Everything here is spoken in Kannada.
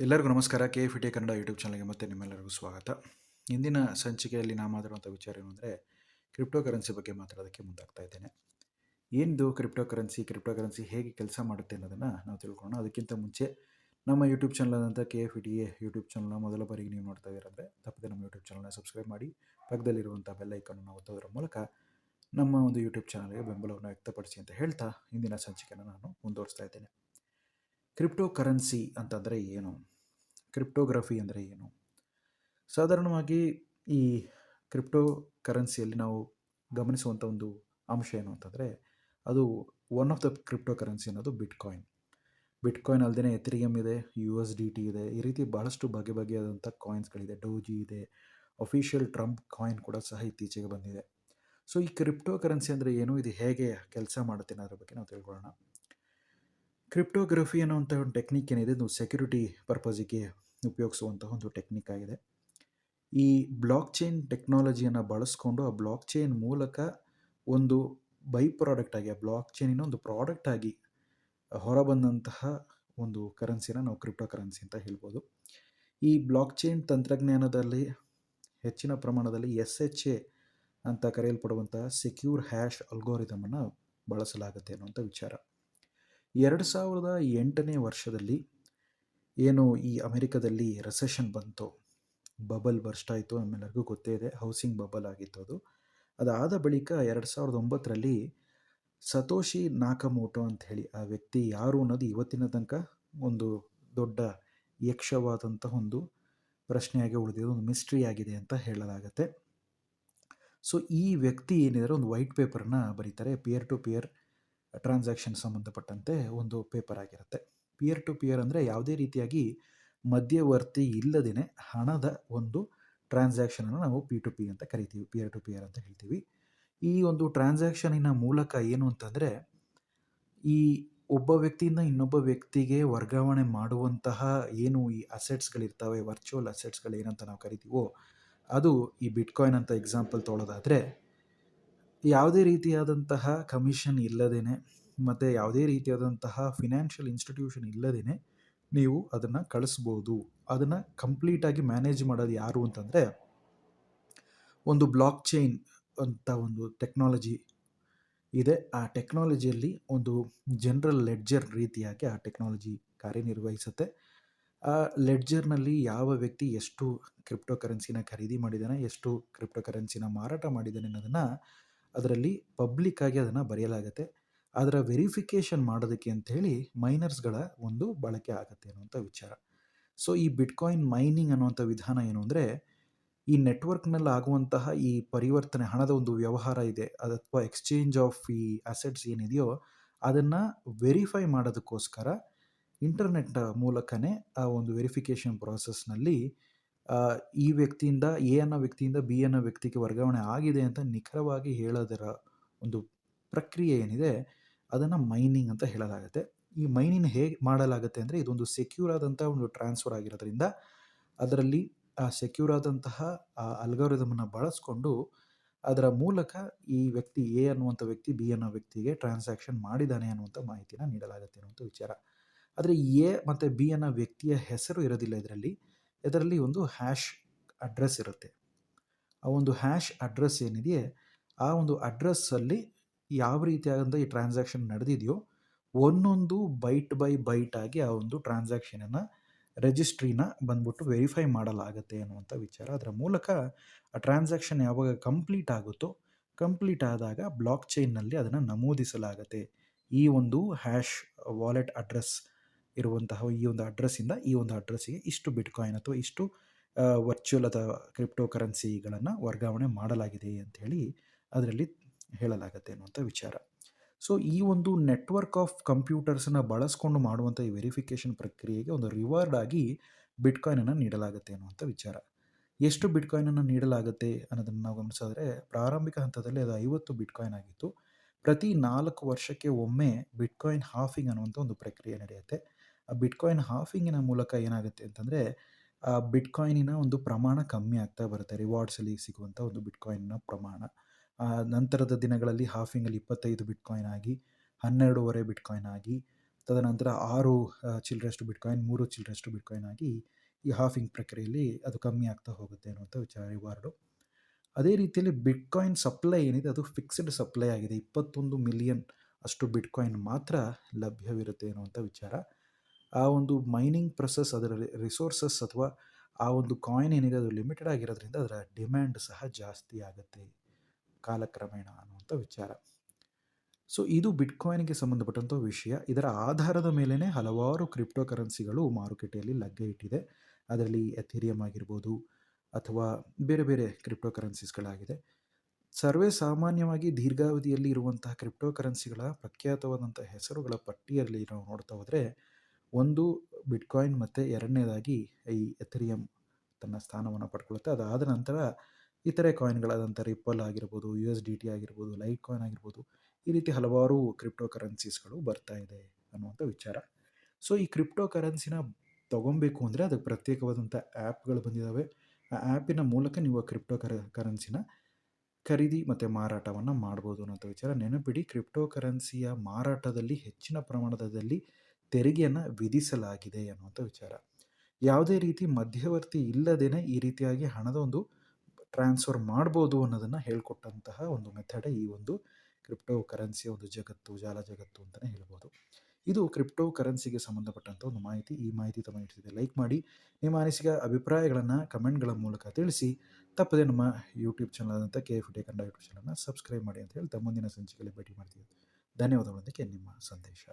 ಎಲ್ಲರಿಗೂ ನಮಸ್ಕಾರ. KFT ಕನ್ನಡ ಯೂಟ್ಯೂಬ್ ಚಾನಲ್ಗೆ ಮತ್ತೆ ನಿಮ್ಮೆಲ್ಲರಿಗೂ ಸ್ವಾಗತ. ಇಂದಿನ ಸಂಚಿಕೆಯಲ್ಲಿ ನಾನು ಮಾತಾಡುವಂಥ ವಿಚಾರ ಏನು ಅಂದರೆ ಕ್ರಿಪ್ಟೋ ಕರೆನ್ಸಿ ಬಗ್ಗೆ ಮಾತಾಡೋದಕ್ಕೆ ಮುಂದಾಗ್ತಾ ಇದ್ದೇನೆ. ಏನಿದು ಕ್ರಿಪ್ಟೋ ಕರೆನ್ಸಿ ಹೇಗೆ ಕೆಲಸ ಮಾಡುತ್ತೆ ಅನ್ನೋದನ್ನು ನಾವು ತಿಳ್ಕೊಳ್ಳೋಣ. ಅದಕ್ಕಿಂತ ಮುಂಚೆ ನಮ್ಮ ಯೂಟ್ಯೂಬ್ ಚಾನಲ್ ಆದಂಥ KFT ಯೂಟ್ಯೂಬ್ ಚಾನಲ್ನ ಮೊದಲ ಬಾರಿಗೆ ನೀವು ನೋಡ್ತಾ ಇರೋದ್ರೆ ತಪ್ಪದೆ ನಮ್ಮ ಯೂಟ್ಯೂಬ್ ಚಾನಲ್ನ ಸಬ್ಸ್ಕ್ರೈಬ್ ಮಾಡಿ, ಪಕ್ಕದಲ್ಲಿರುವಂಥ ಬೆಲ್ ಐಕನ್ನು ಒತ್ತೋದ್ರ ಮೂಲಕ ನಮ್ಮ ಒಂದು ಯೂಟ್ಯೂಬ್ ಚಾನಲ್ಗೆ ಬೆಂಬಲವನ್ನು ವ್ಯಕ್ತಪಡಿಸಿ ಅಂತ ಹೇಳ್ತಾ ಇಂದಿನ ಸಂಚಿಕೆಯನ್ನು ನಾನು ಮುಂದುವರಿಸ್ತಾ ಇದ್ದೇನೆ. ಕ್ರಿಪ್ಟೋ ಕರೆನ್ಸಿ ಅಂತಂದರೆ ಏನು? ಕ್ರಿಪ್ಟೋಗ್ರಫಿ ಅಂದರೆ ಏನು? ಸಾಧಾರಣವಾಗಿ ಈ ಕ್ರಿಪ್ಟೋ ಕರೆನ್ಸಿಯಲ್ಲಿ ನಾವು ಗಮನಿಸುವಂಥ ಒಂದು ಅಂಶ ಏನು ಅಂತಂದರೆ ಅದು one of the crypto currency ಅನ್ನೋದು ಬಿಟ್ಕಾಯಿನ್ ಅಲ್ಲದೆ ಎಥೆರಿಯಮ್ ಇದೆ, USDT ಇದೆ. ಈ ರೀತಿ ಭಾಳಷ್ಟು ಬಗೆಯಾದಂಥ ಕಾಯಿನ್ಸ್ಗಳಿದೆ. ಡೋಜಿ ಇದೆ, ಅಫಿಷಿಯಲ್ ಟ್ರಂಪ್ ಕಾಯಿನ್ ಕೂಡ ಸಹ ಇತ್ತೀಚೆಗೆ ಬಂದಿದೆ. ಸೊ ಈ ಕ್ರಿಪ್ಟೋ ಕರೆನ್ಸಿ ಅಂದರೆ ಏನು, ಇದು ಹೇಗೆ ಕೆಲಸ ಮಾಡುತ್ತೆ ಅನ್ನೋದ್ರ ಬಗ್ಗೆ ನಾವು ತಿಳ್ಕೊಳ್ಳೋಣ. ಕ್ರಿಪ್ಟೋಗ್ರಫಿ ಅನ್ನುವಂಥ ಒಂದು ಟೆಕ್ನಿಕ್ ಏನಿದೆ, ಇದು ಸೆಕ್ಯೂರಿಟಿ ಪರ್ಪಸಿಗೆ ಉಪಯೋಗಿಸುವಂತಹ ಒಂದು ಟೆಕ್ನಿಕ್ ಆಗಿದೆ. ಈ ಬ್ಲಾಕ್ ಚೈನ್ ಟೆಕ್ನಾಲಜಿಯನ್ನು ಬಳಸ್ಕೊಂಡು ಆ ಬ್ಲಾಕ್ ಚೈನ್ ಮೂಲಕ ಒಂದು ಬೈ ಪ್ರಾಡಕ್ಟ್ ಆಗಿ, ಆ ಬ್ಲಾಕ್ ಚೈನಿನ ಒಂದು ಪ್ರಾಡಕ್ಟ್ ಆಗಿ ಹೊರಬಂದಂತಹ ಒಂದು ಕರೆನ್ಸಿನ ನಾವು ಕ್ರಿಪ್ಟೋ ಕರೆನ್ಸಿ ಅಂತ ಹೇಳ್ಬೋದು. ಈ ಬ್ಲಾಕ್ ಚೈನ್ ತಂತ್ರಜ್ಞಾನದಲ್ಲಿ ಹೆಚ್ಚಿನ ಪ್ರಮಾಣದಲ್ಲಿ SHA ಅಂತ ಕರೆಯಲ್ಪಡುವಂತಹ ಸೆಕ್ಯೂರ್ ಹ್ಯಾಶ್ ಅಲ್ಗೋರಿದಮನ್ನು ಬಳಸಲಾಗುತ್ತೆ ಅನ್ನುವಂಥ ವಿಚಾರ. 2008ನೇ ವರ್ಷದಲ್ಲಿ ಏನು ಈ ಅಮೆರಿಕದಲ್ಲಿ ರೆಸೆಷನ್ ಬಂತು, ಬಬಲ್ ಬರ್ಸ್ಟ್ ಆಯಿತು, ನಮ್ಮೆಲ್ಲರಿಗೂ ಗೊತ್ತೇ ಇದೆ. ಹೌಸಿಂಗ್ ಬಬಲ್ ಆಗಿತ್ತು ಅದು. ಅದಾದ ಬಳಿಕ 2009ರಲ್ಲಿ ಸತೋಶಿ ನಾಕಮೋಟೋ ಅಂತ ಹೇಳಿ ಆ ವ್ಯಕ್ತಿ ಯಾರು ಅನ್ನೋದು ಇವತ್ತಿನ ತನಕ ಒಂದು ದೊಡ್ಡ ಯಕ್ಷವಾದಂಥ ಒಂದು ಪ್ರಶ್ನೆಯಾಗಿ ಉಳಿದಿದೆ, ಒಂದು ಮಿಸ್ಟ್ರಿ ಆಗಿದೆ ಅಂತ ಹೇಳಲಾಗತ್ತೆ. ಸೊ ಈ ವ್ಯಕ್ತಿ ಏನಿದ್ದಾರೆ ಒಂದು ವೈಟ್ ಪೇಪರ್ನ ಬರೀತಾರೆ. ಪಿಯರ್ ಟು ಪಿಯರ್ ಟ್ರಾನ್ಸಾಕ್ಷನ್ ಸಂಬಂಧಪಟ್ಟಂತೆ ಒಂದು ಪೇಪರ್ ಆಗಿರುತ್ತೆ. ಪಿಯರ್ ಟು ಪಿಯರ್ ಅಂದರೆ ಯಾವುದೇ ರೀತಿಯಾಗಿ ಮಧ್ಯವರ್ತಿ ಇಲ್ಲದೇ ಹಣದ ಒಂದು ಟ್ರಾನ್ಸಾಕ್ಷನನ್ನು ನಾವು P2P ಅಂತ ಕರಿತೀವಿ, ಪಿಯರ್ ಟು ಪಿಯರ್ ಅಂತ ಹೇಳ್ತೀವಿ. ಈ ಒಂದು ಟ್ರಾನ್ಸಾಕ್ಷನಿನ ಮೂಲಕ ಏನು ಅಂತಂದರೆ ಈ ಒಬ್ಬ ವ್ಯಕ್ತಿಯಿಂದ ಇನ್ನೊಬ್ಬ ವ್ಯಕ್ತಿಗೆ ವರ್ಗಾವಣೆ ಮಾಡುವಂತಹ ಏನು ಈ ಅಸೆಟ್ಸ್ಗಳಿರ್ತವೆ, ವರ್ಚುವಲ್ ಅಸೆಟ್ಸ್ಗಳು ಏನಂತ ನಾವು ಕರಿತೀವೋ ಅದು ಈ ಬಿಟ್ಕಾಯಿನ್ ಅಂತ ಎಕ್ಸಾಂಪಲ್ ತೊಗೊಳ್ಳೋದಾದರೆ ಯಾವುದೇ ರೀತಿಯಾದಂತಹ ಕಮಿಷನ್ ಇಲ್ಲದೇ ಮತ್ತು ಯಾವುದೇ ರೀತಿಯಾದಂತಹ ಫಿನಾನ್ಷಿಯಲ್ ಇನ್ಸ್ಟಿಟ್ಯೂಷನ್ ಇಲ್ಲದೇ ನೀವು ಅದನ್ನು ಕಳಿಸ್ಬೋದು. ಅದನ್ನು ಕಂಪ್ಲೀಟಾಗಿ ಮ್ಯಾನೇಜ್ ಮಾಡೋದು ಯಾರು ಅಂತಂದರೆ ಒಂದು ಬ್ಲಾಕ್ ಚೈನ್ ಅಂತ ಒಂದು ಟೆಕ್ನಾಲಜಿ ಇದೆ. ಆ ಟೆಕ್ನಾಲಜಿಯಲ್ಲಿ ಒಂದು ಜನರಲ್ ಲೆಡ್ಜರ್ ರೀತಿಯಾಗಿ ಆ ಟೆಕ್ನಾಲಜಿ ಕಾರ್ಯನಿರ್ವಹಿಸುತ್ತೆ. ಆ ಲೆಡ್ಜರ್ನಲ್ಲಿ ಯಾವ ವ್ಯಕ್ತಿ ಎಷ್ಟು ಕ್ರಿಪ್ಟೋ ಕರೆನ್ಸಿನ ಖರೀದಿ ಮಾಡಿದ್ದಾನೆ, ಎಷ್ಟು ಕ್ರಿಪ್ಟೋ ಕರೆನ್ಸಿನ ಮಾರಾಟ ಮಾಡಿದ್ದಾನೆ ಅನ್ನೋದನ್ನು ಅದರಲ್ಲಿ ಪಬ್ಲಿಕ್ಕಾಗಿ ಅದನ್ನು ಬರೆಯಲಾಗುತ್ತೆ. ಅದರ ವೆರಿಫಿಕೇಷನ್ ಮಾಡೋದಕ್ಕೆ ಅಂಥೇಳಿ ಮೈನರ್ಸ್ಗಳ ಒಂದು ಬಳಕೆ ಆಗುತ್ತೆ ಅನ್ನುವಂಥ ವಿಚಾರ. ಸೊ ಈ ಬಿಟ್ಕಾಯಿನ್ ಮೈನಿಂಗ್ ಅನ್ನುವಂಥ ವಿಧಾನ ಏನು ಅಂದರೆ ಈ ನೆಟ್ವರ್ಕ್ನಲ್ಲಿ ಆಗುವಂತಹ ಈ ಪರಿವರ್ತನೆ, ಹಣದ ಒಂದು ವ್ಯವಹಾರ ಇದೆ ಅದು ಅಥವಾ ಎಕ್ಸ್ಚೇಂಜ್ ಆಫ್ ಈ ಅಸೆಟ್ಸ್ ಏನಿದೆಯೋ ಅದನ್ನು ವೆರಿಫೈ ಮಾಡೋದಕ್ಕೋಸ್ಕರ ಇಂಟರ್ನೆಟ್ ಮೂಲಕನೇ ಆ ಒಂದು ವೆರಿಫಿಕೇಷನ್ ಪ್ರಾಸೆಸ್ನಲ್ಲಿ ಈ ವ್ಯಕ್ತಿಯಿಂದ A ಅನ್ನೋ ವ್ಯಕ್ತಿಯಿಂದ B ಅನ್ನೋ ವ್ಯಕ್ತಿಗೆ ವರ್ಗಾವಣೆ ಆಗಿದೆ ಅಂತ ನಿಖರವಾಗಿ ಹೇಳೋದರ ಒಂದು ಪ್ರಕ್ರಿಯೆ ಏನಿದೆ ಅದನ್ನು ಮೈನಿಂಗ್ ಅಂತ ಹೇಳಲಾಗುತ್ತೆ. ಈ ಮೈನಿಂಗ್ ಹೇಗೆ ಮಾಡಲಾಗುತ್ತೆ ಅಂದರೆ ಇದೊಂದು ಸೆಕ್ಯೂರ್ ಆದಂಥ ಒಂದು ಟ್ರಾನ್ಸ್ಫರ್ ಆಗಿರೋದ್ರಿಂದ ಅದರಲ್ಲಿ ಆ ಸೆಕ್ಯೂರ್ ಆದಂತಹ ಆ ಅಲ್ಗಾರಿದಮನ್ನು ಬಳಸ್ಕೊಂಡು ಅದರ ಮೂಲಕ ಈ ವ್ಯಕ್ತಿ A ಅನ್ನುವಂಥ ವ್ಯಕ್ತಿ B ಅನ್ನೋ ವ್ಯಕ್ತಿಗೆ ಟ್ರಾನ್ಸಾಕ್ಷನ್ ಮಾಡಿದ್ದಾನೆ ಅನ್ನುವಂಥ ಮಾಹಿತಿನ ನೀಡಲಾಗುತ್ತೆ ಅನ್ನುವಂಥ ವಿಚಾರ. ಆದರೆ A ಮತ್ತು B ಅನ್ನೋ ವ್ಯಕ್ತಿಯ ಹೆಸರು ಇರೋದಿಲ್ಲ ಇದರಲ್ಲಿ ಒಂದು ಹ್ಯಾಶ್ ಅಡ್ರೆಸ್ ಇರುತ್ತೆ. ಆ ಒಂದು ಹ್ಯಾಶ್ ಅಡ್ರೆಸ್ ಏನಿದೆಯೇ ಆ ಒಂದು ಅಡ್ರೆಸ್ಸಲ್ಲಿ ಯಾವ ರೀತಿಯಾದಂಥ ಈ ಟ್ರಾನ್ಸಾಕ್ಷನ್ ನಡೆದಿದೆಯೋ ಒಂದೊಂದು ಬೈಟ್ ಬೈ ಬೈಟ್ ಆಗಿ ಆ ಒಂದು ಟ್ರಾನ್ಸಾಕ್ಷನನ್ನು ರಿಜಿಸ್ಟ್ರಿನ ಬಂದ್ಬಿಟ್ಟು ವೆರಿಫೈ ಮಾಡಲಾಗುತ್ತೆ ಅನ್ನುವಂಥ ವಿಚಾರ. ಅದರ ಮೂಲಕ ಆ ಟ್ರಾನ್ಸಾಕ್ಷನ್ ಯಾವಾಗ ಕಂಪ್ಲೀಟ್ ಆದಾಗ ಬ್ಲಾಕ್ ಚೈನ್ನಲ್ಲಿ ಅದನ್ನು ನಮೂದಿಸಲಾಗುತ್ತೆ. ಈ ಒಂದು ಹ್ಯಾಶ್ ವಾಲೆಟ್ ಅಡ್ರೆಸ್ ಇರುವಂತಹ ಈ ಒಂದು ಅಡ್ರೆಸ್ಸಿಂದ ಈ ಒಂದು ಅಡ್ರೆಸ್ಸಿಗೆ ಇಷ್ಟು ಬಿಟ್ಕಾಯಿನ್ ಅಥವಾ ಇಷ್ಟು ವರ್ಚುವಲ್ ಅಥವಾ ಕ್ರಿಪ್ಟೋ ಕರೆನ್ಸಿಗಳನ್ನು ವರ್ಗಾವಣೆ ಮಾಡಲಾಗಿದೆ ಅಂಥೇಳಿ ಅದರಲ್ಲಿ ಹೇಳಲಾಗುತ್ತೆ ಅನ್ನುವಂಥ ವಿಚಾರ. ಸೊ ಈ ಒಂದು ನೆಟ್ವರ್ಕ್ ಆಫ್ ಕಂಪ್ಯೂಟರ್ಸನ್ನು ಬಳಸ್ಕೊಂಡು ಮಾಡುವಂಥ ಈ ವೆರಿಫಿಕೇಷನ್ ಪ್ರಕ್ರಿಯೆಗೆ ಒಂದು ರಿವಾರ್ಡ್ ಆಗಿ ಬಿಟ್ಕಾಯಿನನ್ನು ನೀಡಲಾಗುತ್ತೆ ಅನ್ನುವಂಥ ವಿಚಾರ. ಎಷ್ಟು ಬಿಟ್ಕಾಯಿನನ್ನು ನೀಡಲಾಗುತ್ತೆ ಅನ್ನೋದನ್ನು ನಾವು ಗಮನಿಸಿದ್ರೆ ಪ್ರಾರಂಭಿಕ ಹಂತದಲ್ಲಿ ಅದು 50 ಬಿಟ್ಕಾಯಿನ್ ಆಗಿತ್ತು. ಪ್ರತಿ 4 ವರ್ಷಕ್ಕೆ ಒಮ್ಮೆ ಬಿಟ್ಕಾಯಿನ್ ಹಾಫಿಂಗ್ ಅನ್ನುವಂಥ ಒಂದು ಪ್ರಕ್ರಿಯೆ ನಡೆಯುತ್ತೆ. ಆ ಬಿಟ್ಕಾಯಿನ್ ಹಾಫಿಂಗಿನ ಮೂಲಕ ಏನಾಗುತ್ತೆ ಅಂತಂದರೆ ಆ ಬಿಟ್ಕಾಯಿನಿನ ಒಂದು ಪ್ರಮಾಣ ಕಮ್ಮಿ ಆಗ್ತಾ ಬರುತ್ತೆ. ರಿವಾರ್ಡ್ಸಲ್ಲಿ ಸಿಗುವಂಥ ಒಂದು ಬಿಟ್ಕಾಯಿನ್ನ ಪ್ರಮಾಣ ನಂತರದ ದಿನಗಳಲ್ಲಿ ಹಾಫಿಂಗಲ್ಲಿ 25 ಬಿಟ್ಕಾಯಿನ್ ಆಗಿ 12.5 ಬಿಟ್ಕಾಯಿನ್ ಆಗಿ ತದನಂತರ 6 ಚಿಲ್ಲರೆಯಷ್ಟು ಬಿಟ್ಕಾಯಿನ್ 3 ಚಿಲ್ಲರೆಯಷ್ಟು ಬಿಟ್ಕಾಯಿನ್ ಆಗಿ ಈ ಹಾಫಿಂಗ್ ಪ್ರಕ್ರಿಯೆಯಲ್ಲಿ ಅದು ಕಮ್ಮಿ ಆಗ್ತಾ ಹೋಗುತ್ತೆ ಅನ್ನುವಂಥ ವಿಚಾರ ರಿವಾರ್ಡು. ಅದೇ ರೀತಿಯಲ್ಲಿ ಬಿಟ್ಕಾಯಿನ್ ಸಪ್ಲೈ ಏನಿದೆ ಅದು ಫಿಕ್ಸ್ಡ್ ಸಪ್ಲೈ ಆಗಿದೆ. 21 ಮಿಲಿಯನ್ ಅಷ್ಟು ಬಿಟ್ಕಾಯಿನ್ ಮಾತ್ರ ಲಭ್ಯವಿರುತ್ತೆ ಅನ್ನುವಂಥ ವಿಚಾರ. ಆ ಒಂದು ಮೈನಿಂಗ್ ಪ್ರೊಸೆಸ್, ಅದರ ರಿಸೋರ್ಸಸ್ ಅಥವಾ ಆ ಒಂದು ಕಾಯಿನ್ ಏನಿದೆ ಅದು ಲಿಮಿಟೆಡ್ ಆಗಿರೋದ್ರಿಂದ ಅದರ ಡಿಮ್ಯಾಂಡ್ ಸಹ ಜಾಸ್ತಿ ಆಗುತ್ತೆ ಕಾಲಕ್ರಮೇಣ ಅನ್ನುವಂಥ ವಿಚಾರ. ಸೊ ಇದು ಬಿಟ್ಕಾಯಿನ್ಗೆ ಸಂಬಂಧಪಟ್ಟಂಥ ವಿಷಯ. ಇದರ ಆಧಾರದ ಮೇಲೇ ಹಲವಾರು ಕ್ರಿಪ್ಟೋ ಕರೆನ್ಸಿಗಳು ಮಾರುಕಟ್ಟೆಯಲ್ಲಿ ಲಗ್ಗೆ ಇಟ್ಟಿದೆ. ಅದರಲ್ಲಿ ಎಥೀರಿಯಂ ಆಗಿರ್ಬೋದು ಅಥವಾ ಬೇರೆ ಬೇರೆ ಕ್ರಿಪ್ಟೋ ಕರೆನ್ಸೀಸ್ಗಳಾಗಿದೆ. ಸರ್ವೇ ಸಾಮಾನ್ಯವಾಗಿ ದೀರ್ಘಾವಧಿಯಲ್ಲಿ ಇರುವಂತಹ ಕ್ರಿಪ್ಟೋ ಕರೆನ್ಸಿಗಳ ಪ್ರಖ್ಯಾತವಾದಂಥ ಹೆಸರುಗಳ ಪಟ್ಟಿಯಲ್ಲಿ ನಾವು ನೋಡ್ತಾ ಹೋದರೆ ಒಂದು ಬಿಟ್ಕಾಯಿನ್ ಮತ್ತು ಎರಡನೇದಾಗಿ ಈ ಎಥೀರಿಯಂ ತನ್ನ ಸ್ಥಾನವನ್ನು ಪಡ್ಕೊಳ್ಳುತ್ತೆ. ಅದಾದ ನಂತರ ಇತರೆ ಕಾಯಿನ್ಗಳಾದಂಥ ರಿಪ್ಪಲ್ ಆಗಿರ್ಬೋದು, USDT ಆಗಿರ್ಬೋದು, ಲೈಟ್ ಕಾಯಿನ್ ಆಗಿರ್ಬೋದು, ಈ ರೀತಿ ಹಲವಾರು ಕ್ರಿಪ್ಟೋ ಕರೆನ್ಸೀಸ್ಗಳು ಬರ್ತಾ ಇದೆ ಅನ್ನುವಂಥ ವಿಚಾರ. ಸೊ ಈ ಕ್ರಿಪ್ಟೋ ಕರೆನ್ಸಿನ ತೊಗೊಬೇಕು ಅಂದರೆ ಅದಕ್ಕೆ ಪ್ರತ್ಯೇಕವಾದಂಥ ಆ್ಯಪ್ಗಳು ಬಂದಿದ್ದಾವೆ. ಆ ಆ್ಯಪಿನ ಮೂಲಕ ನೀವು ಕ್ರಿಪ್ಟೋ ಕರೆನ್ಸಿನ ಖರೀದಿ ಮತ್ತು ಮಾರಾಟವನ್ನು ಮಾಡ್ಬೋದು ಅನ್ನೋಂಥ ವಿಚಾರ. ನೆನಪಿಡಿ, ಕ್ರಿಪ್ಟೋ ಕರೆನ್ಸಿಯ ಮಾರಾಟದಲ್ಲಿ ಹೆಚ್ಚಿನ ಪ್ರಮಾಣದಲ್ಲಿ ತೆರಿಗೆಯನ್ನು ವಿಧಿಸಲಾಗಿದೆ ಅನ್ನುವಂಥ ವಿಚಾರ. ಯಾವುದೇ ರೀತಿ ಮಧ್ಯವರ್ತಿ ಇಲ್ಲದೇ ಈ ರೀತಿಯಾಗಿ ಹಣದ ಒಂದು ಟ್ರಾನ್ಸ್ಫರ್ ಮಾಡ್ಬೋದು ಅನ್ನೋದನ್ನು ಹೇಳ್ಕೊಟ್ಟಂತಹ ಒಂದು ಮೆಥಡೇ ಈ ಒಂದು ಕ್ರಿಪ್ಟೋ ಕರೆನ್ಸಿಯ ಒಂದು ಜಗತ್ತು, ಜಾಲ ಜಗತ್ತು ಅಂತಲೇ ಹೇಳ್ಬೋದು. ಇದು ಕ್ರಿಪ್ಟೋ ಕರೆನ್ಸಿಗೆ ಸಂಬಂಧಪಟ್ಟಂಥ ಒಂದು ಮಾಹಿತಿ. ಈ ಮಾಹಿತಿ ತಮಗೆ ಇಷ್ಟವಿದೆ ಲೈಕ್ ಮಾಡಿ, ನಿಮ್ಮ ಅನಿಸಿಕೆ ಅಭಿಪ್ರಾಯಗಳನ್ನು ಕಮೆಂಟ್ಗಳ ಮೂಲಕ ತಿಳಿಸಿ. ತಪ್ಪದೆ ನಮ್ಮ ಯೂಟ್ಯೂಬ್ ಚಾನಲ್ ಆದಂಥ KF Day ಕನ್ನಡ ಯೂಟ್ಯೂಬ್ ಚಾನಲ್ನ ಸಬ್ಸ್ಕ್ರೈಬ್ ಮಾಡಿ ಅಂತ ಹೇಳ್ತಾ ಮುಂದಿನ ಸಂಚಿಕೆಯಲ್ಲಿ ಭೇಟಿ ಮಾಡ್ತೀವಿ. ಧನ್ಯವಾದಗಳೊಂದಿಗೆ ನಿಮ್ಮ ಸಂದೇಶ.